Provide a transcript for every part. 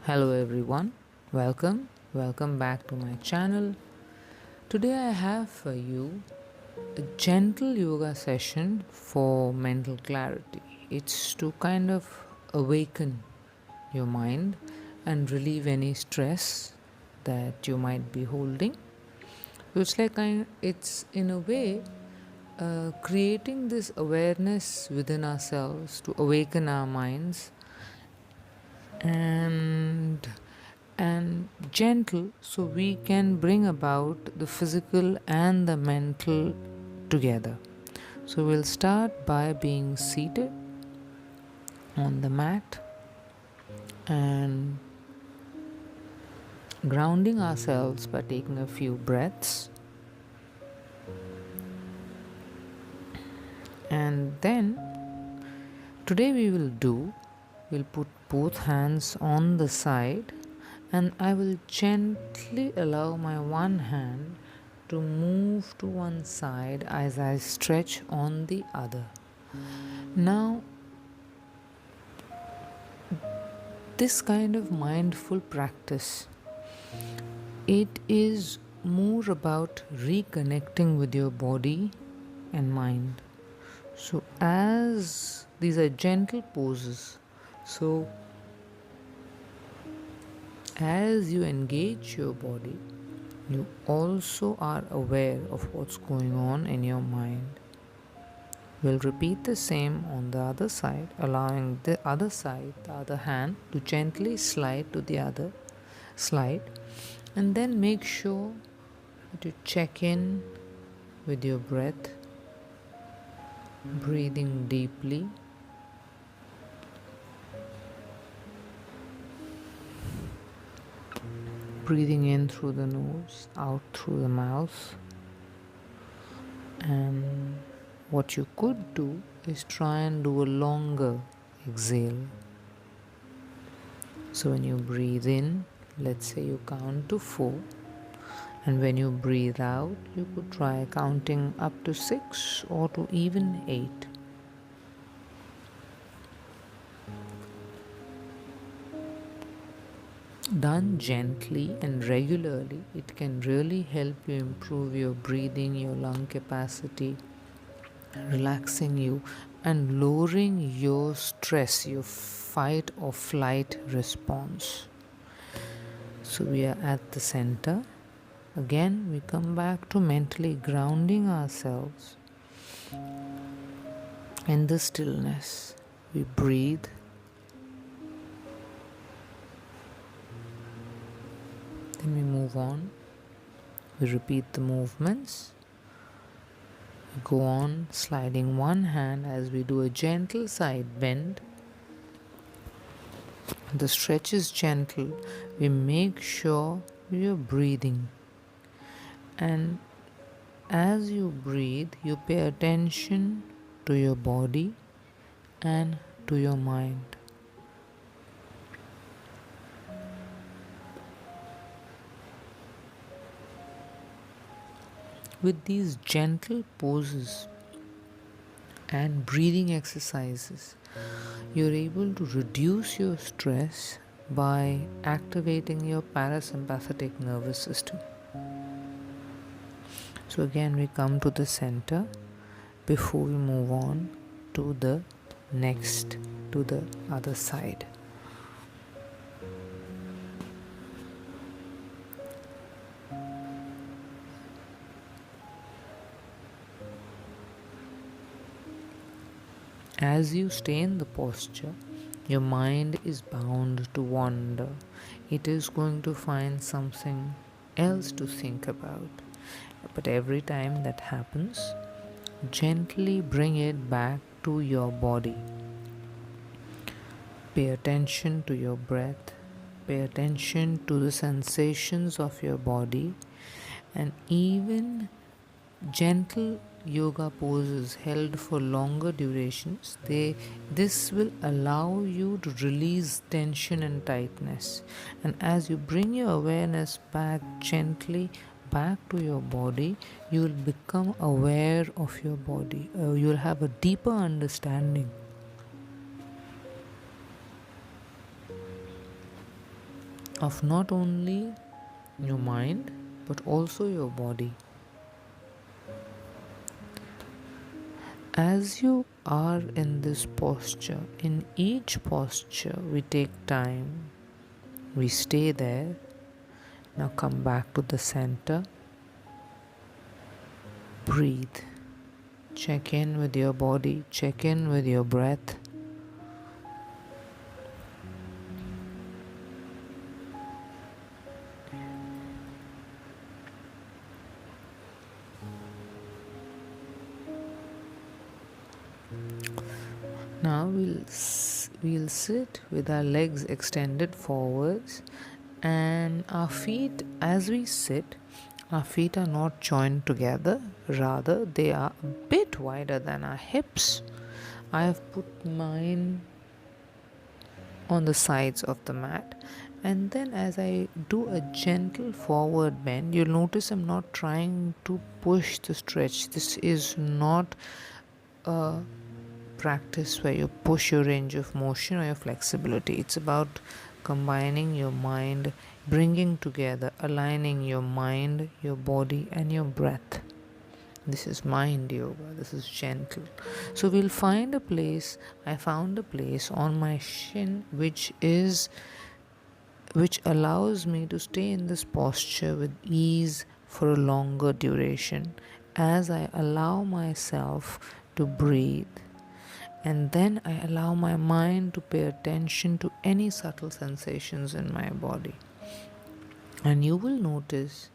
Hello everyone, welcome back to my channel. Today I have for you a gentle yoga session for mental clarity. It's to kind of awaken your mind and relieve any stress that you might be holding. So it's in a way creating this awareness within ourselves to awaken our minds and gentle so we can bring about the physical and the mental together. So we'll start by being seated on the mat and grounding ourselves by taking a few breaths, and then today we'll put both hands on the side, and I will gently allow my one hand to move to one side as I stretch on the other. Now, this kind of mindful practice, it is more about reconnecting with your body and mind. So as these are gentle poses, so as you engage your body, you also are aware of what's going on in your mind. We'll repeat the same on the other side, allowing the other side, the other hand, to gently slide to the other slide, and then make sure that you check in with your breath, breathing deeply. Breathing in through the nose, out through the mouth. And what you could do is try and do a longer exhale. So when you breathe in, let's say you count to 4, and when you breathe out, you could try counting up to 6 or to even 8. Done gently and regularly, it can really help you improve your breathing, your lung capacity, relaxing you, and lowering your stress, your fight or flight response. So we are at the center. Again, we come back to mentally grounding ourselves in the stillness. We breathe. Then we move on. We repeat the movements. We go on sliding one hand as we do a gentle side bend. The stretch is gentle. We make sure we are breathing. And as you breathe, you pay attention to your body and to your mind. With these gentle poses and breathing exercises, you're able to reduce your stress by activating your parasympathetic nervous system. So again, we come to the center before we move on to the next, to the other side. As you stay in the posture, your mind is bound to wander. It is going to find something else to think about. But every time that happens, gently bring it back to your body. Pay attention to your breath. Pay attention to the sensations of your body, and even gentle yoga poses held for longer durations, this will allow you to release tension and tightness. And as you bring your awareness back gently back to your body, you will become aware of your body. You will have a deeper understanding of not only your mind but also your body. As you are in this posture, in each posture, we take time, we stay there. Now come back to the center, breathe, check in with your body, check in with your breath. Now we'll sit with our legs extended forwards, and our feet, as we sit, our feet are not joined together, rather they are a bit wider than our hips. I have put mine on the sides of the mat, and then as I do a gentle forward bend, you'll notice I'm not trying to push the stretch. This is not a practice where you push your range of motion or your flexibility. It's about combining your mind, bringing together, aligning your mind, your body, and your breath. This is mind yoga, this is gentle. So we'll find a place. I found a place on my shin which allows me to stay in this posture with ease for a longer duration as I allow myself to breathe. And then I allow my mind to pay attention to any subtle sensations in my body. And you will notice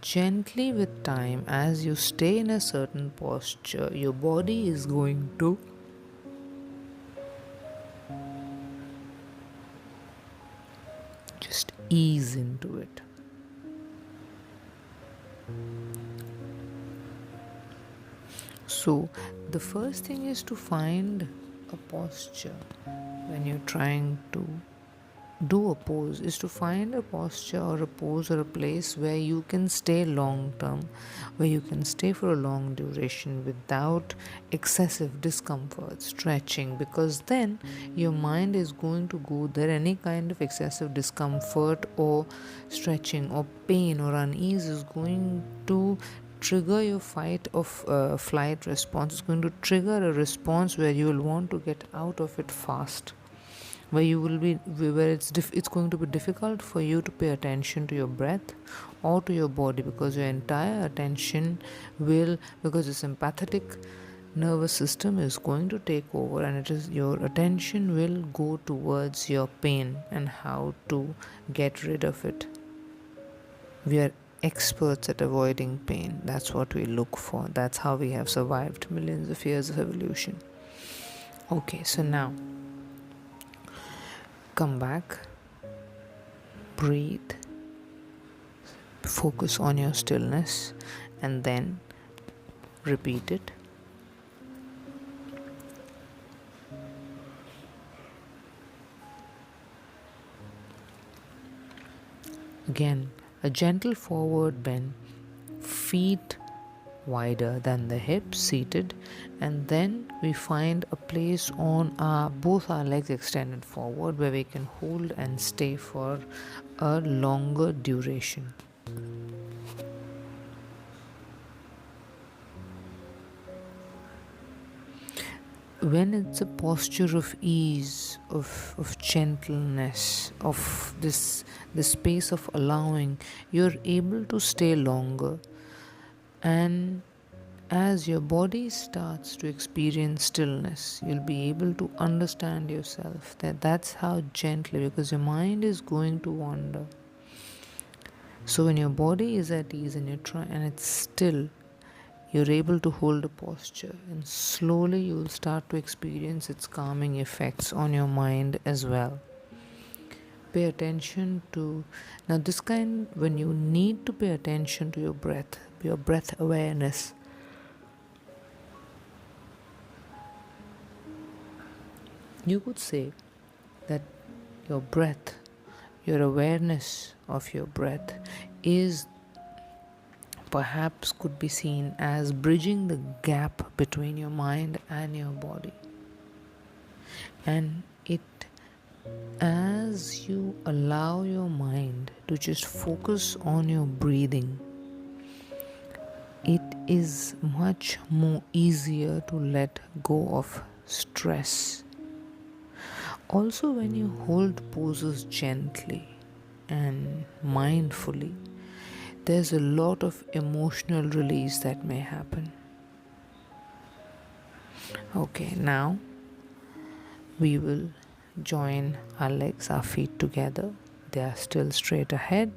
gently with time, as you stay in a certain posture, your body is going to just ease into it. So, the first thing is to find a posture when you're trying to do a pose, is to find a posture or a pose or a place where you can stay long term, where you can stay for a long duration without excessive discomfort, stretching, because then your mind is going to go there. Any kind of excessive discomfort or stretching or pain or unease is going to trigger your fight or flight response. It's going to trigger a response where you will want to get out of it fast, where you will be where it's going to be difficult for you to pay attention to your breath or to your body, because your entire attention will, because the sympathetic nervous system is going to take over, and it is your attention will go towards your pain and how to get rid of it. We are experts at avoiding pain. That's what we look for. That's how we have survived millions of years of evolution. Okay, so now come back, breathe, focus on your stillness, and then repeat it. Again, a gentle forward bend, feet wider than the hips, seated, and then we find a place on both our legs extended forward where we can hold and stay for a longer duration. When it's a posture of ease, of gentleness, of this space of allowing, you're able to stay longer. And as your body starts to experience stillness, you'll be able to understand yourself, that's how gently, because your mind is going to wander. So when your body is at ease and and it's still, you're able to hold a posture, and slowly you'll start to experience its calming effects on your mind as well. Pay attention to, now this kind, when you need to pay attention to your breath awareness, you could say that your breath, your awareness of your breath is perhaps could be seen as bridging the gap between your mind and your body. And it As you allow your mind to just focus on your breathing, it is much more easier to let go of stress. Also, when you hold poses gently and mindfully, there's a lot of emotional release that may happen. Okay, now we will join our legs, our feet together. They are still straight ahead.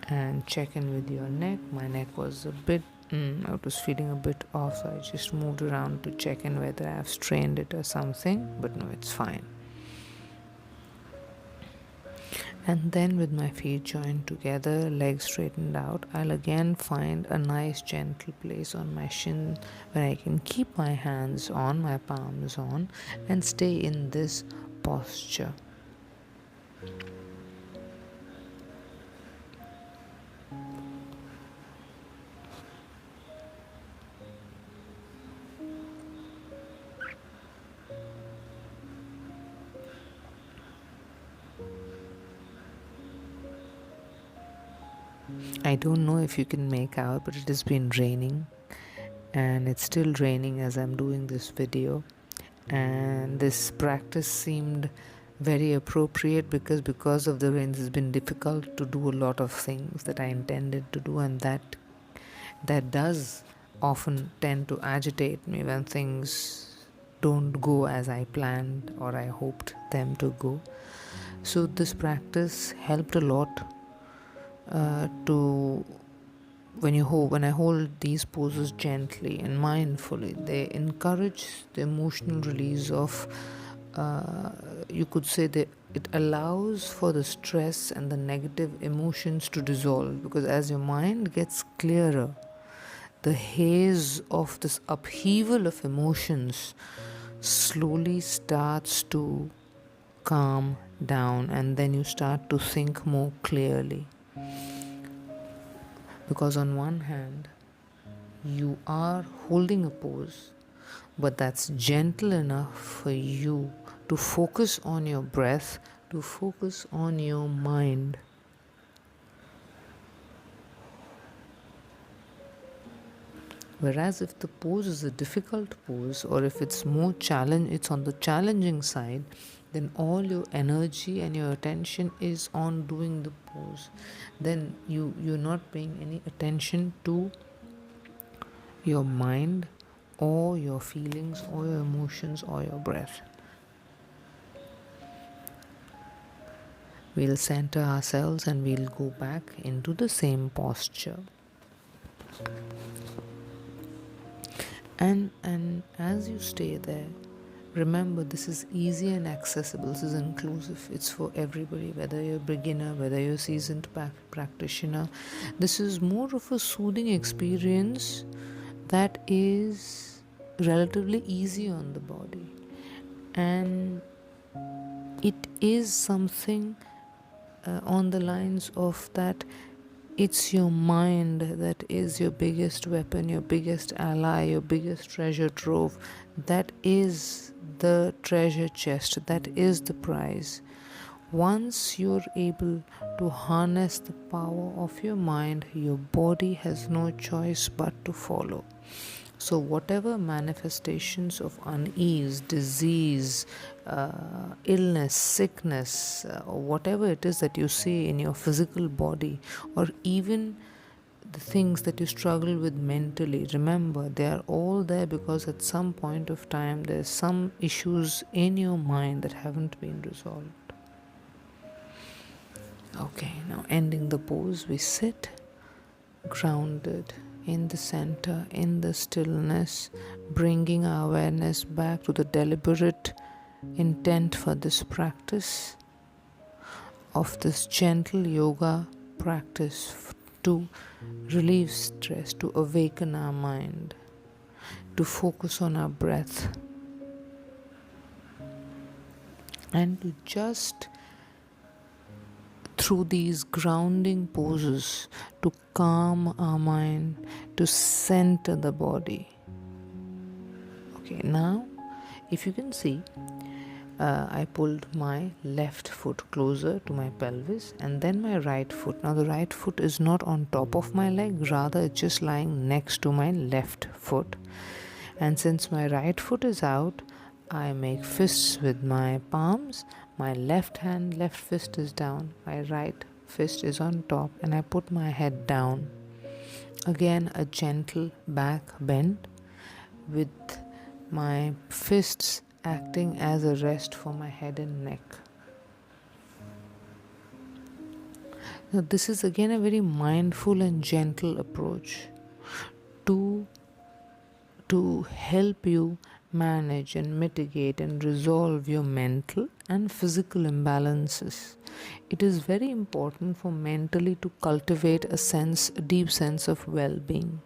And check in with your neck. My neck was a bit, I was feeling a bit off, so I just moved around to check in whether I have strained it or something, but no, it's fine. And then with my feet joined together, legs straightened out, I'll again find a nice gentle place on my shin where I can keep my hands on, my palms on, and stay in this posture. I don't know if you can make out, but it has been raining, and it's still raining as I'm doing this video. And this practice seemed very appropriate because of the rain it's been difficult to do a lot of things that I intended to do, and that does often tend to agitate me when things don't go as I planned or I hoped them to go. So this practice helped a lot to when I hold these poses gently and mindfully, they encourage the emotional release of, you could say, that it allows for the stress and the negative emotions to dissolve, because as your mind gets clearer, the haze of this upheaval of emotions slowly starts to calm down, and then you start to think more clearly. Because on one hand, you are holding a pose, but that's gentle enough for you to focus on your breath, to focus on your mind. Whereas if the pose is a difficult pose, or if it's it's on the challenging side, then all your energy and your attention is on doing the pose. Then you're not paying any attention to your mind or your feelings or your emotions or your breath. We'll center ourselves and we'll go back into the same posture. And as you stay there, remember, this is easy and accessible. This is inclusive. It's for everybody, whether you're a beginner, whether you're a seasoned practitioner. This is more of a soothing experience that is relatively easy on the body, and it is something on the lines of that it's your mind that is your biggest weapon, your biggest ally, your biggest treasure trove. That is the treasure chest, that is the prize. Once you're able to harness the power of your mind, your body has no choice but to follow. So, whatever manifestations of unease, disease, illness, sickness, or whatever it is that you see in your physical body, or even the things that you struggle with mentally, remember, they are all there because at some point of time there's some issues in your mind that haven't been resolved. Okay, now ending the pose, we sit grounded in the center, in the stillness, bringing our awareness back to the deliberate intent for this practice, of this gentle yoga practice to relieve stress, to awaken our mind, to focus on our breath, and to just through these grounding poses to calm our mind, to center the body. Okay, now if you can see, I pulled my left foot closer to my pelvis and then my right foot. Now, the right foot is not on top of my leg, rather, it's just lying next to my left foot. And since my right foot is out, I make fists with my palms. My left hand, left fist is down. My right fist is on top, and I put my head down. Again, a gentle back bend with my fists acting as a rest for my head and neck. Now, this is again a very mindful and gentle approach to help you manage and mitigate and resolve your mental and physical imbalances. It is very important for mentally to cultivate a deep sense of well-being.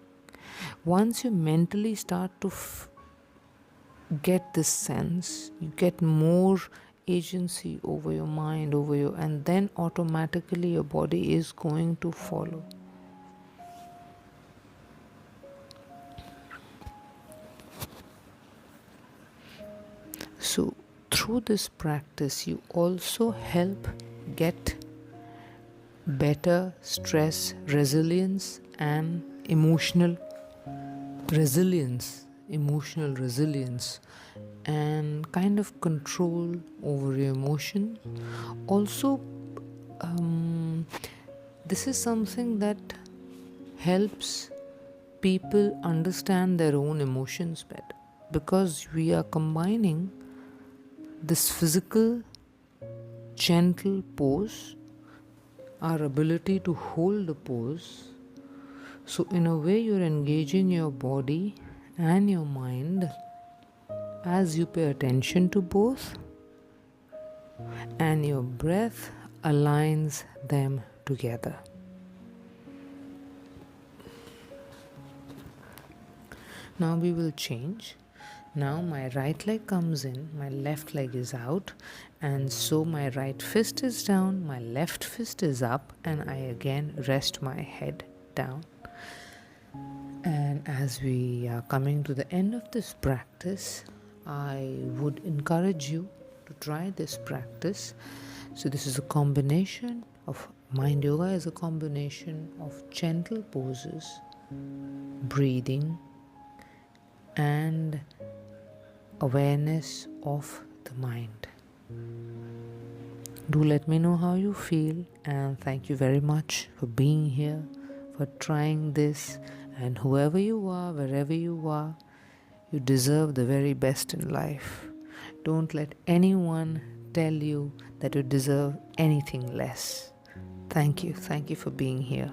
Once you mentally start to get this sense, you get more agency over your mind, and then automatically your body is going to follow. So through this practice you also help get better stress resilience and emotional resilience and kind of control over your emotion. Also, this is something that helps people understand their own emotions better, because we are combining this physical gentle pose, our ability to hold the pose. So in a way you're engaging your body and your mind as you pay attention to both, and your breath aligns them together. Now we will change. Now my right leg comes in, my left leg is out, and so my right fist is down, my left fist is up, and I again rest my head down. And as we are coming to the end of this practice, I would encourage you to try this practice. So this is a combination of mind yoga is a combination of gentle poses, breathing, and awareness of the mind. Do let me know how you feel, and thank you very much for being here, for trying this. And whoever you are, wherever you are, you deserve the very best in life. Don't let anyone tell you that you deserve anything less. Thank you for being here.